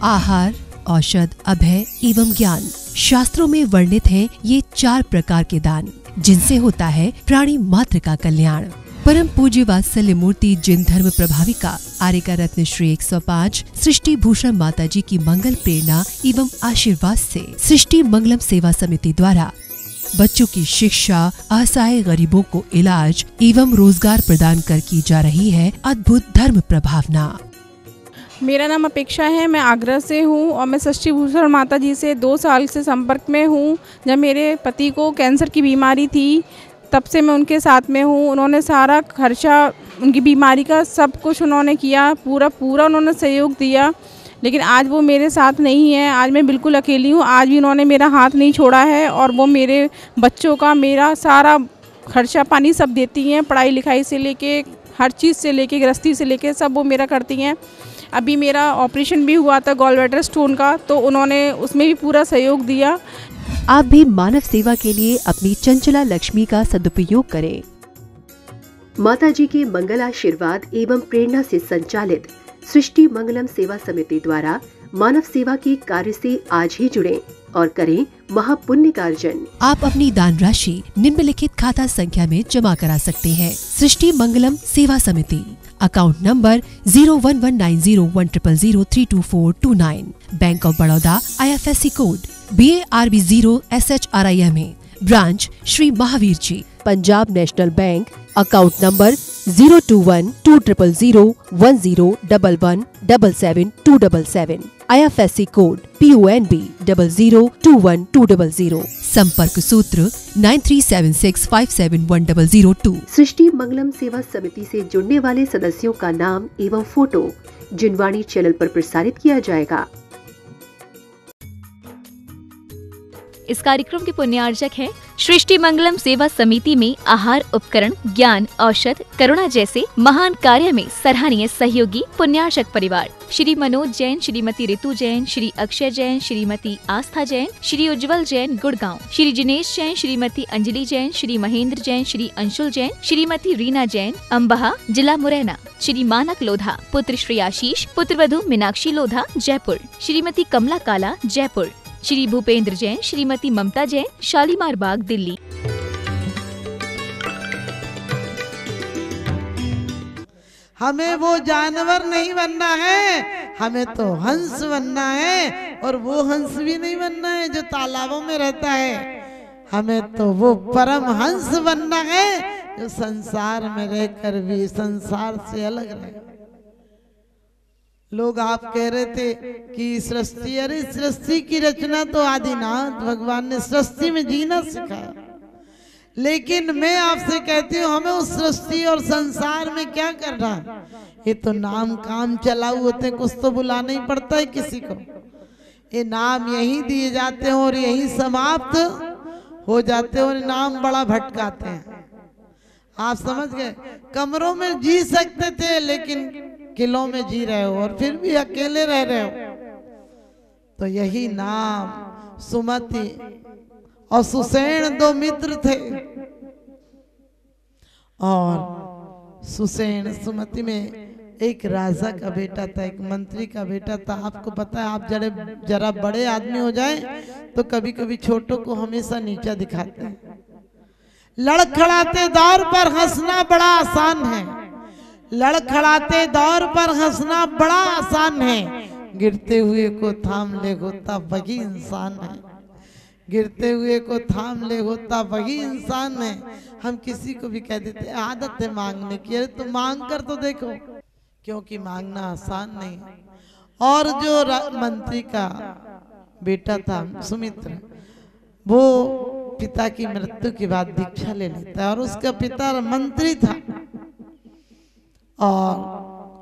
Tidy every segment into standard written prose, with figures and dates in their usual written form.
आहार, औषध, अभय एवं ज्ञान। शास्त्रों में वर्णित हैं ये 4 प्रकार के दान, जिनसे होता है प्राणी मात्र का कल्याण। परम पूज्य वात्सल्य मूर्ति जिन धर्म प्रभाविका आर्यका रत्न श्री 105 सृष्टि भूषण माता जी की मंगल प्रेरणा एवं आशीर्वाद से सृष्टि मंगलम सेवा समिति द्वारा बच्चों की शिक्षा, असहाय गरीबों को इलाज एवं रोजगार प्रदान कर की जा रही है अद्भुत धर्म प्रभावना। मेरा नाम अपेक्षा है, मैं आगरा से हूँ और मैं सृष्टि भूषण माता जी से 2 साल से संपर्क में हूँ। जब मेरे पति को कैंसर की बीमारी थी तब से मैं उनके साथ में हूँ। उन्होंने सारा खर्चा उनकी बीमारी का सब कुछ उन्होंने किया, पूरा उन्होंने सहयोग दिया। लेकिन आज वो मेरे साथ नहीं है, आज मैं बिल्कुल अकेली हूँ। आज भी उन्होंने मेरा हाथ नहीं छोड़ा है और वो मेरे बच्चों का मेरा सारा खर्चा पानी सब देती हैं, पढ़ाई लिखाई से लेके हर चीज़ से लेके गृहस्थी से लेके सब वो मेरा करती हैं। अभी मेरा ऑपरेशन भी हुआ था गॉल ब्लैडर स्टोन का, तो उन्होंने उसमें भी पूरा सहयोग दिया। आप भी मानव सेवा के लिए अपनी चंचला लक्ष्मी का सदुपयोग करें। माता जी के मंगल आशीर्वाद एवं प्रेरणा से संचालित सृष्टि मंगलम सेवा समिति द्वारा मानव सेवा के कार्य से आज ही जुड़ें और करें महापुण्य का अर्जन। आप अपनी दान राशि निम्नलिखित खाता संख्या में जमा करा सकते हैं। सृष्टि Mangalam Seva Samiti, account number 01190100032429, Bank of Baroda, IFSC code BARB 0 SHRIMA, branch Shri Mahavir ji, Punjab national bank, account number 021210117777, IFSC code PONB 0021200, संपर्क सूत्र 9376571002। सृष्टि मंगलम सेवा समिति से जुड़ने वाले सदस्यों का नाम एवं फोटो जिनवाणी चैनल पर प्रसारित किया जाएगा। इस कार्यक्रम के पुण्यार्जक हैं सृष्टि मंगलम सेवा समिति में आहार उपकरण, ज्ञान, औषध, करुणा जैसे महान कार्य में सराहनीय सहयोगी पुण्यार्जक परिवार श्री मनोज जैन, श्रीमती ऋतु जैन, श्री अक्षय जैन, श्रीमती आस्था जैन, श्री उज्जवल जैन गुड़गांव, श्री जिनेश जैन, श्रीमती अंजलि जैन, श्री महेंद्र जैन, श्री अंशुल जैन, श्रीमती रीना जैन, अम्बाहा जिला मुरैना, श्री मानक लोधा, पुत्र श्री आशीष, पुत्र वधू मीनाक्षी लोधा जयपुर, श्रीमती कमला काला जयपुर, श्री भूपेंद्र जैन, श्रीमती ममता जैन, शालीमार बाग दिल्ली। हमें वो जानवर नहीं बनना है, हमें तो हंस बनना है। और वो हंस भी नहीं बनना है जो तालाबों में रहता है, हमें तो वो परम हंस बनना है जो संसार में रहकर भी संसार से अलग रहे। लोग आप कह रहे थे कि सृष्टि, अरे सृष्टि की रचना तो आदिनाथ भगवान ने सृष्टि में जीना सिखाया। लेकिन मैं आपसे कहती हूँ हमें उस सृष्टि और संसार में क्या करना। ये तो नाम काम चलाऊ होते, कुछ तो बुलाना ही पड़ता है किसी को। ये नाम यही दिए जाते हैं और यही समाप्त हो जाते हैं और नाम बड़ा भटकाते हैं। आप समझ गए, कमरों में जी सकते थे लेकिन किलों में जी रहे हो और फिर भी अकेले रह रहे हो। तो यही नाम सुमति और सुसेन 2 मित्र थे और सुसेन सुमति में एक राजा का बेटा था, एक मंत्री का बेटा था। आपको पता है, आप जरा बड़े आदमी हो जाए तो कभी कभी छोटों को हमेशा नीचा दिखाते हैं। लड़खड़ाते दौर पर हंसना बड़ा आसान है, लड़खड़ाते दौर पर हंसना बड़ा आसान है, गिरते हुए को थाम ले होता वही इंसान है, गिरते हुए को थाम ले होता वही इंसान है। हम किसी को भी कह देते आदत है मांगने की, अरे तो मांग कर तो देखो, क्योंकि मांगना आसान नहीं। और जो मंत्री का बेटा था सुमित्र, वो पिता की मृत्यु के बाद दीक्षा ले लेता है और उसका पिता मंत्री था। और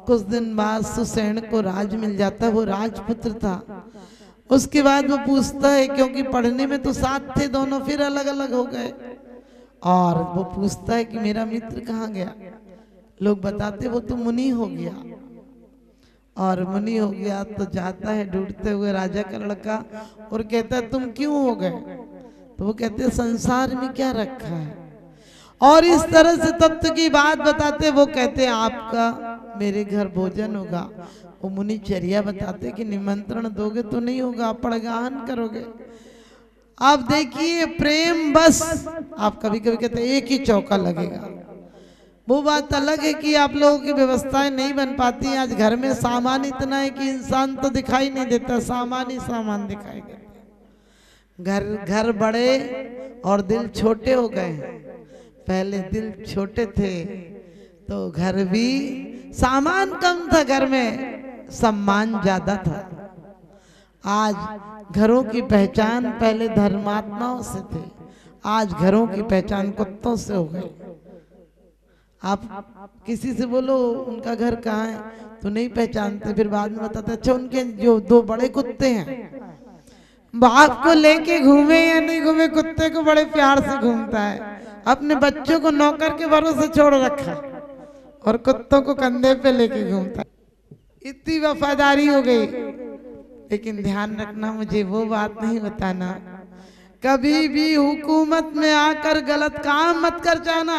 कुछ दिन बाद सुसेन को राज मिल जाता है, वो राजपुत्र था। उसके बाद वो पूछता है, क्योंकि पढ़ने में तो साथ थे दोनों, फिर अलग अलग हो गए, और वो पूछता है कि मेरा मित्र कहाँ गया। लोग बताते वो तो मुनि हो गया। और मुनि हो गया तो जाता है ढूंढते हुए राजा का लड़का और कहता है तुम क्यों हो गए। तो वो कहते संसार में क्या रखा है। और इस तरह से तत्व की बात बताते, वो कहते आपका मेरे घर भोजन होगा। वो मुनिचर्या बताते कि निमंत्रण दोगे तो नहीं होगा, आप पड़गाहन करोगे। आप देखिए प्रेम बस, आप कभी कभी कहते हैं एक ही चौका लगेगा, वो बात अलग है कि आप लोगों की व्यवस्थाएं नहीं बन पाती। आज घर में सामान इतना है कि इंसान तो दिखाई नहीं देता, सामान ही सामान दिखाई देता। घर बड़े और दिल छोटे हो गए। पहले दिल छोटे थे तो घर भी सामान कम था, घर में सम्मान ज्यादा था। आज घरों की पहचान पहले धर्मात्माओं से थे, आज घरों की पहचान कुत्तों से हो गई। आप किसी से बोलो उनका घर कहाँ है तो नहीं पहचानते, फिर बाद में बताते अच्छा उनके जो 2 बड़े कुत्ते हैं, बाप को लेके घूमे या नहीं घूमे, कुत्ते को बड़े प्यार से घूमता है। अपने बच्चों को नौकर के भरोसे छोड़ रखा और कुत्तों को कंधे पे लेके घूमता है। इतनी वफादारी हो गई। लेकिन ध्यान रखना, मुझे वो बात नहीं बताना, कभी भी हुकूमत में आकर गलत काम मत कर जाना।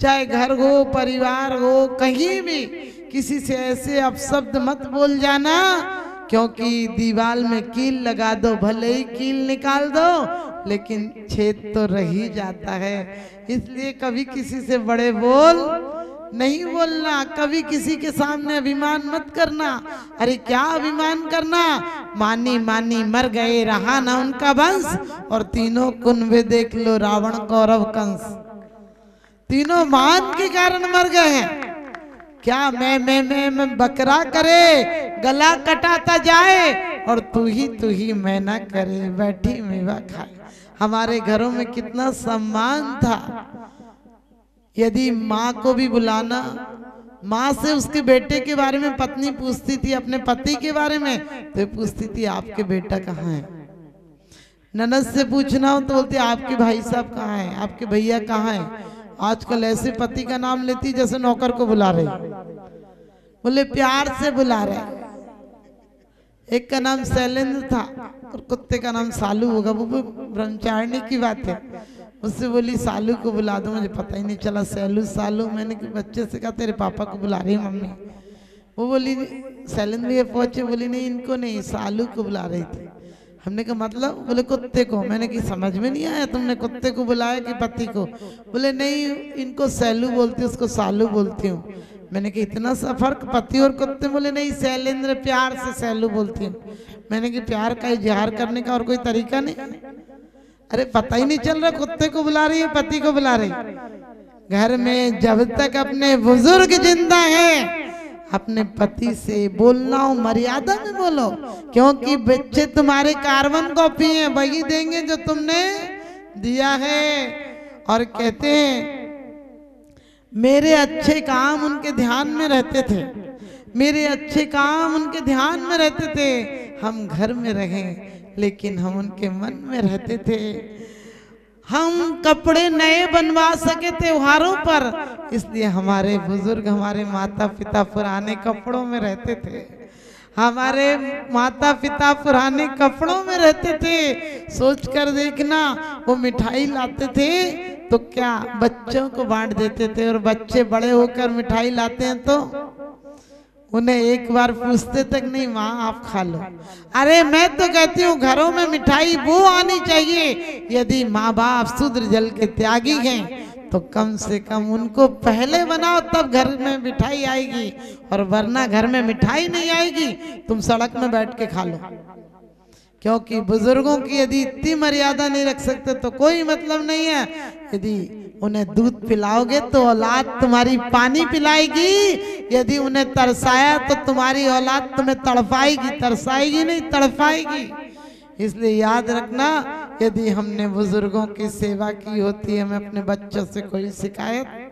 चाहे घर हो, परिवार हो, कहीं भी किसी से ऐसे अपशब्द मत बोल जाना, क्योंकि दीवार में कील लगा दो, भले ही कील निकाल दो लेकिन छेद तो रह ही जाता है। इसलिए कभी किसी से बड़े बोल नहीं बोलना, कभी किसी के सामने अभिमान मत करना। अरे क्या अभिमान करना, मानी मानी मर गए, रहा ना उनका वंश। और तीनों कुनबे देख लो, रावण, कौरव, कंस, तीनों मान के कारण मर गए हैं। क्या मैं बकरा करे, गला कटाता जाए और तू ही मैं ना करे, बैठी मेवा खाए। हमारे घरों में कितना सम्मान था। यदि माँ को भी बुलाना, माँ से उसके बेटे के बारे में पत्नी पूछती थी, अपने पति के बारे में तो पूछती थी आपके बेटा कहाँ है। ननद से पूछना हो तो बोलती आपके भाई साहब कहाँ है, आपके भैया कहाँ है। आजकल ऐसे पति का नाम लेती जैसे नौकर को बुला रहे, बोले प्यार से बुला रहे। एक का नाम शैलेंद्र था और कुत्ते का नाम सालू होगा, वो ब्रह्मचारिणी की बात है। उससे बोली सालू को बुला दो, मुझे पता ही नहीं चला सैलू सालू। मैंने बच्चे से कहा तेरे पापा को बुला रही मम्मी। वो बोली शैलेंद्र भैया पहुंचे, बोली नहीं इनको नहीं, सालू को बुला रही थी। हमने कहा मतलब, बोले कुत्ते को। मैंने कि समझ में नहीं आया, तुमने कुत्ते को बुलाया कि पति को। बोले नहीं इनको सैलू बोलती, उसको सालू बोलती हूँ। मैंने कि इतना सा फर्क, पति और कुत्ते। बोले नहीं शैलेंद्र प्यार से सैलू बोलती हूँ। मैंने कि प्यार का इजहार करने का और कोई तरीका नहीं। अरे पता ही नहीं चल रहा कुत्ते को बुला रही है पति को बुला रही। घर में जब तक अपने बुजुर्ग जिंदा है, अपने पति से बोलना हो मर्यादा में बोलो, क्योंकि बच्चे तुम्हारे कार्बन कॉपी हैं, वही देंगे जो तुमने दिया है। और कहते हैं मेरे अच्छे काम उनके ध्यान में रहते थे, मेरे अच्छे काम उनके ध्यान में रहते थे। हम घर में रहें लेकिन हम उनके मन में रहते थे। हम कपड़े नए बनवा सके त्योहारों पर, इसलिए हमारे बुजुर्ग, हमारे माता पिता पुराने कपड़ों में रहते थे। हमारे माता पिता पुराने कपड़ों में रहते थे। सोच कर देखना, वो मिठाई लाते थे तो क्या बच्चों को बांट देते थे, और बच्चे बड़े होकर मिठाई लाते हैं तो उन्हें एक बार पूछते तक नहीं माँ आप खा लो। अरे मैं तो कहती हूँ घरों में मिठाई वो आनी चाहिए, यदि माँ बाप शूद्र जल के त्यागी हैं तो कम से कम उनको पहले बनाओ, तब घर में मिठाई आएगी। और वरना घर में मिठाई नहीं आएगी, तुम सड़क में बैठ के खा लो। क्योंकि बुजुर्गों की यदि इतनी मर्यादा नहीं रख सकते तो कोई मतलब नहीं है। यदि उन्हें दूध पिलाओगे तो औलाद तुम्हारी पानी पिलाएगी, यदि उन्हें तरसाया तो तुम्हारी औलाद तुम्हें तड़पाएगी, तरसाएगी नहीं तड़पाएगी। इसलिए याद रखना, यदि हमने बुजुर्गों की सेवा की होती है, हमें अपने बच्चों से कोई शिकायत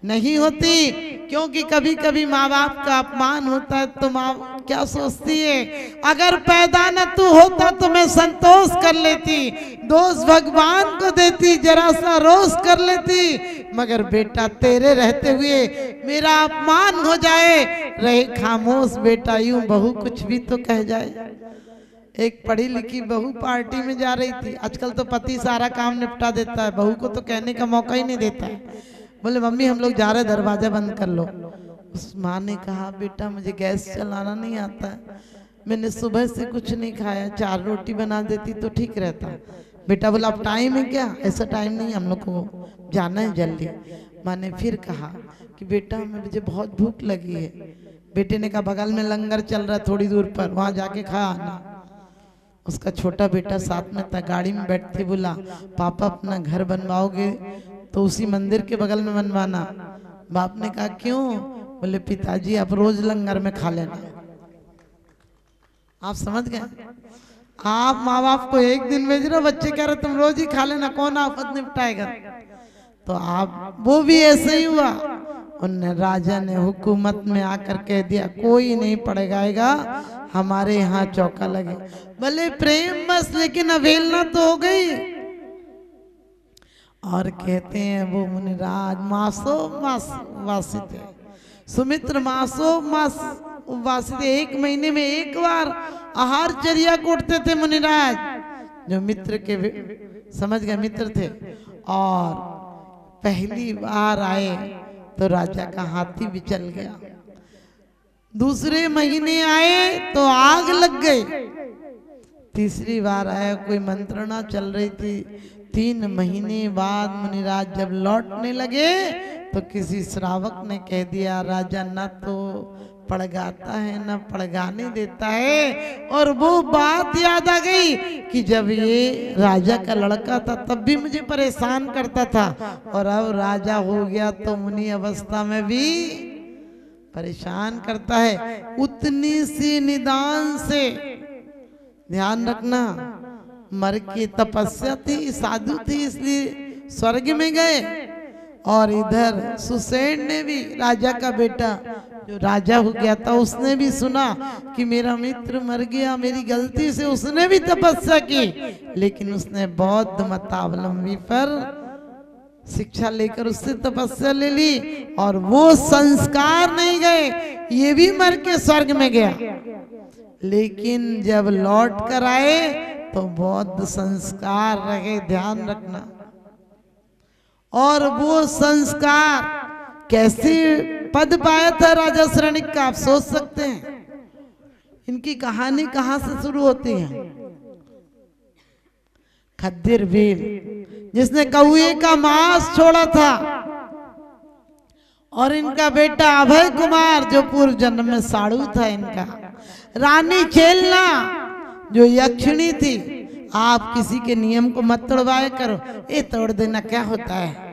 नहीं होती। क्योंकि कभी कभी माँ बाप का अपमान होता है तो माँ क्या सोचती है, अगर पैदा न तू होता तो मैं संतोष कर लेती, दोष भगवान को देती, जरा सा रोष कर लेती, मगर बेटा तेरे रहते हुए मेरा अपमान हो जाए। रहे खामोश बेटा, यूं बहू कुछ भी तो कह जाए। एक पढ़ी लिखी बहू पार्टी में जा रही थी। आजकल तो पति सारा काम निपटा देता है, बहू को तो कहने का मौका ही नहीं देता है। बोले मम्मी हम लोग जा रहे, दरवाजा बंद कर लो। उस माँ ने कहा बेटा मुझे गैस चलाना नहीं आता है, मैंने सुबह से कुछ नहीं खाया, 4 रोटी बना देती तो ठीक रहता। बेटा बोला अब टाइम है क्या? ऐसा टाइम नहीं, हम लोग को जाना है जल्दी। माँ ने फिर कहा कि बेटा मुझे बहुत भूख लगी है। बेटे ने कहा बगल में लंगर चल रहा है थोड़ी दूर पर, वहां जाके खा आना। उसका छोटा बेटा साथ में था, गाड़ी में बैठते बोला पापा अपना घर बनवाओगे तो उसी मंदिर के बगल में बनवाना। बाप ने कहा क्यों? बोले पिताजी आप रोज लंगर में खा लेना। आप समझ गए? आप माँ बाप को एक दिन भेज रहे हो, बच्चे कह रहे तुम रोज ही खा लेना, कौन आफत निपटाएगा? तो आप वो भी ऐसे ही हुआ। उन राजा ने हुकूमत में आकर कह दिया कोई नहीं पड़ेगा, हमारे यहाँ चौका लगे। भले प्रेम बस, लेकिन अवेलना तो हो गई। और कहते हैं वो मुनिराज मासो मास वासी थे, सुमित्र मासो मास वासी थे। 1 महीने में 1 बार आहार चर्या कोटते थे मुनिराज, जो मित्र के समझ गए मित्र थे। और पहली बार आए तो राजा का हाथी भी चल गया। दूसरे महीने आए तो आग लग गई। तीसरी बार आया, कोई मंत्रणा चल रही थी। 3 महीने बाद मुनिराज जब लौटने लगे तो किसी श्रावक ने कह दिया राजा न तो पड़गाता है न पड़गाने देता है। और वो बात याद आ गई कि जब ये राजा का लड़का था तब भी मुझे परेशान करता था, और अब राजा हो गया तो मुनि अवस्था में भी परेशान करता है। उतनी सी निदान से ध्यान रखना, मर की तपस्या थी, साधु थी, इसलिए स्वर्ग में गए। और इधर सुसैन ने भी, राजा का बेटा जो राजा हो गया था, उसने भी सुना कि मेरा मित्र मर गया, मेरी गलती से उसने भी तपस्या की, लेकिन उसने बौद्ध मतावलंबी पर शिक्षा लेकर उससे तपस्या ले ली, और वो संस्कार नहीं गए, ये भी मर के स्वर्ग में गया। लेकिन जब लौट कर आए तो बौद्ध संस्कार रहे, ध्यान रखना। और वो संस्कार कैसे पद पाया था राजा श्रेणिक का, आप सोच सकते हैं। इनकी कहानी कहां से शुरू होती है? खद्दर वीर, जिसने कौए का मांस छोड़ा था, और इनका बेटा अभय कुमार जो पूर्व जन्म में साड़ू था इनका। रानी चेलना जो यक्षिणी थी, आप किसी के नियम को मत तोड़वाया करो, ये तोड़ देना क्या होता है।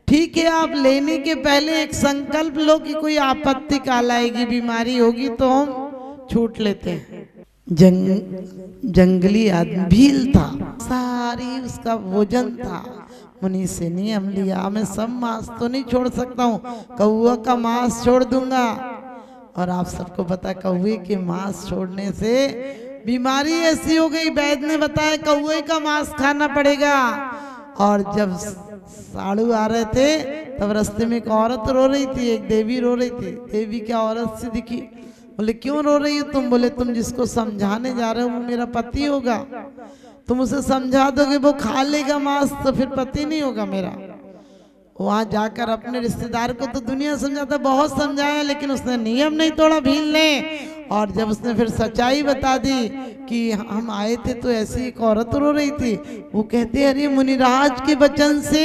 ठीक है, आप लेने के पहले एक संकल्प लो कि कोई आपत्ति काल आएगी, बीमारी होगी तो हम छूट लेते हैं। जंगली आदमी भील था, सारी उसका भोजन था। मुनि से नियम लिया, मैं सब मांस तो नहीं छोड़ सकता हूँ, कौआ का मांस छोड़ दूंगा। और आप सबको पता, कौए के मांस छोड़ने से बीमारी ऐसी हो गई, वैद्य ने बताया कौए का मांस खाना पड़ेगा। और जब साड़ू आ रहे थे तब रास्ते में एक औरत रो रही थी, एक देवी रो रही थी। देवी क्या औरत से दिखी, बोले क्यों रो रही हो तुम? बोले तुम जिसको समझाने जा रहे हो वो मेरा पति होगा, तुम उसे समझा दोगे वो खा लेगा मांस तो फिर पति नहीं होगा मेरा। वहां जाकर अपने रिश्तेदार को तो दुनिया समझाता, बहुत समझाया, लेकिन उसने नियम नहीं तोड़ा भील ने। और जब उसने फिर सच्चाई बता दी कि हम आए थे तो ऐसी एक औरत रो रही थी, वो कहते अरे मुनिराज के वचन से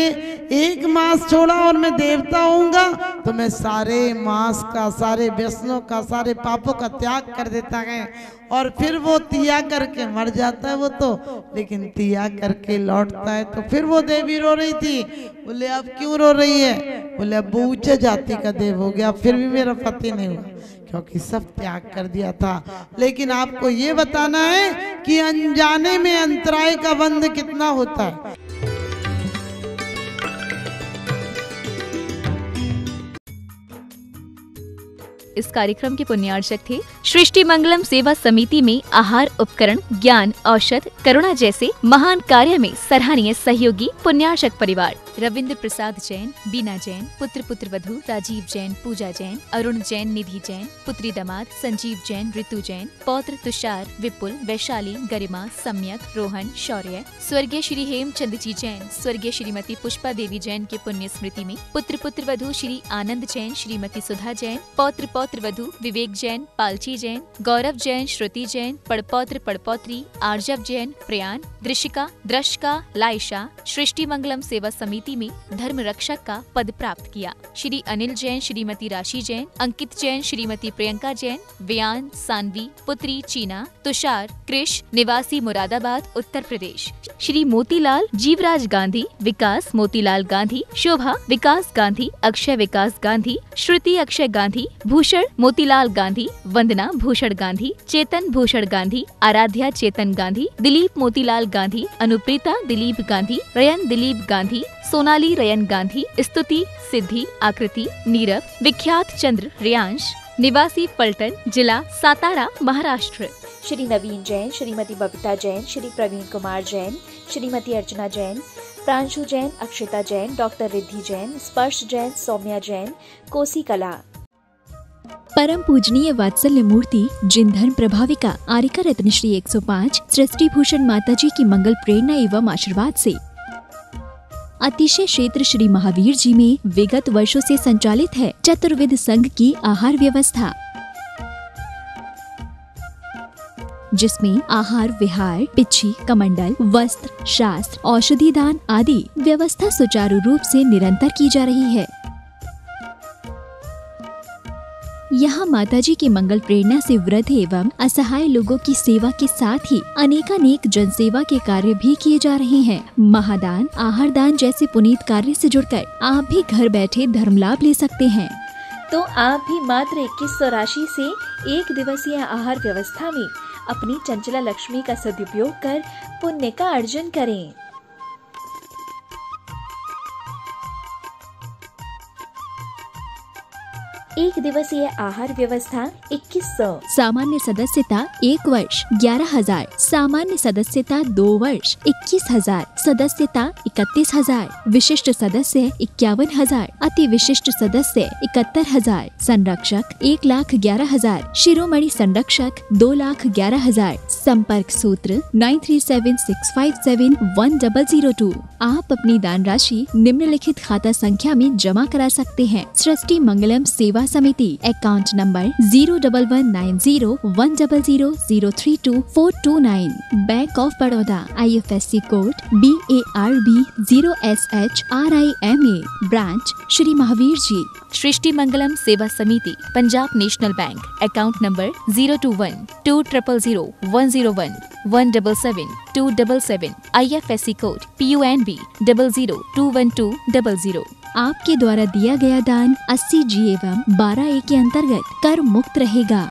एक मांस छोड़ा और मैं देवता होऊंगा तो मैं सारे मांस का, सारे व्यसनों का, सारे पापों का त्याग कर देता है। और फिर वो तिया करके मर जाता है वो तो, लेकिन तिया करके लौटता है। तो फिर वो देवी रो रही थी, बोले अब क्यों रो रही है? बोले अब वो उच्च जाति का देव हो गया, फिर भी मेरा पति नहीं हुआ, क्योंकि सब त्याग कर दिया था। लेकिन आपको ये बताना है कि अनजाने में अंतराय का बंध कितना होता है। इस कार्यक्रम के पुण्यार्चक थे सृष्टि मंगलम सेवा समिति में आहार उपकरण, ज्ञान, औषध, करुणा जैसे महान कार्य में सराहनीय सहयोगी पुण्यार्चक परिवार। रविंद्र प्रसाद जैन, बीना जैन, पुत्र पुत्र वधू राजीव जैन, पूजा जैन, अरुण जैन, निधि जैन, पुत्री दामाद संजीव जैन, ऋतु जैन, पौत्र तुषार, विपुल, वैशाली, गरिमा, सम्यक, रोहन, शौर्य। स्वर्गीय श्री हेमचंद जी जैन, स्वर्गीय श्रीमती पुष्पा देवी जैन के पुण्य स्मृति में पुत्र पुत्र वधू श्री आनंद जैन, श्रीमती सुधा जैन, पौत्र पौत्र वधू विवेक जैन, पालची जैन, गौरव जैन, श्रुति जैन, पड़पौत्र पड़पौत्री आर्जव जैन, प्रयान, दृशिका, द्रशका, लाइशा सृष्टि मंगलम सेवा समिति में धर्म रक्षक का पद प्राप्त किया। श्री अनिल जैन, श्रीमती राशि जैन, अंकित जैन, श्रीमती प्रियंका जैन, व्यान, सानवी, पुत्री चीना, तुषार, कृष, निवासी मुरादाबाद उत्तर प्रदेश। श्री मोतीलाल जीवराज गांधी, विकास मोतीलाल गांधी, शोभा विकास गांधी, अक्षय विकास गांधी, श्रुति अक्षय गांधी, भूषण मोतीलाल गांधी, वंदना भूषण गांधी, चेतन भूषण गांधी, आराध्या चेतन गांधी, दिलीप मोतीलाल गांधी, अनुप्रीता दिलीप गांधी, रयन दिलीप गांधी, सोनाली रयन गांधी, स्तुति सिद्धि आकृति, नीरव विख्यात चंद्र रियांश, निवासी पलटन, जिला सातारा, महाराष्ट्र। श्री नवीन जैन, श्रीमती बबीता जैन, श्री प्रवीण कुमार जैन, श्रीमती अर्चना जैन, प्रांशु जैन, अक्षिता जैन, डॉक्टर रिद्धि जैन, स्पर्श जैन, सौम्या जैन, कोसी कला। परम पूजनीय वात्सल्य मूर्ति जिन धर्म प्रभाविका आरिका रत्न श्री 105 सृष्टि भूषण माता जी की मंगल प्रेरणा एवं आशीर्वाद से अतिशय क्षेत्र श्री महावीर जी में विगत वर्षों से संचालित है चतुर्विध संघ की आहार व्यवस्था, जिसमें आहार विहार, पिच्छी, कमंडल, वस्त्र, शास्त्र, औषधि दान आदि व्यवस्था सुचारू रूप से निरंतर की जा रही है। यहाँ माताजी की मंगल प्रेरणा से वृद्ध एवं असहाय लोगों की सेवा के साथ ही अनेकानेक जनसेवा के कार्य भी किए जा रहे हैं। महादान, आहार दान जैसे पुनीत कार्य से जुड़कर आप भी घर बैठे धर्म लाभ ले सकते हैं। तो आप भी मात्र 2100 राशि से एक दिवसीय आहार व्यवस्था में अपनी चंचला लक्ष्मी का सदुपयोग कर पुण्य का अर्जन करें। एक दिवसीय आहार व्यवस्था 2100। सामान्य सदस्यता 1 वर्ष 11,000, सामान्य सदस्यता 2 वर्ष 21,000, सदस्यता 31,000, विशिष्ट सदस्य 51,000, अति विशिष्ट सदस्य 71,000, संरक्षक 1,11,000, शिरोमणि संरक्षक 2,11,000। संपर्क सूत्र 9376571002। आप अपनी दान राशि निम्नलिखित खाता संख्या में जमा करा सकते हैं। सृष्टि Mangalam Seva Samiti, account number 0119000032429, bank of Baroda, IFSC code BARB 0SHRIMA, branch Shri Mahavir ji. Srishti Mangalam Seva Samiti, Punjab national bank, account number 021-2001-177-277, IFSC code PUNB 0021200। आपके द्वारा दिया गया दान 80G एवं 12A के अंतर्गत कर मुक्त रहेगा।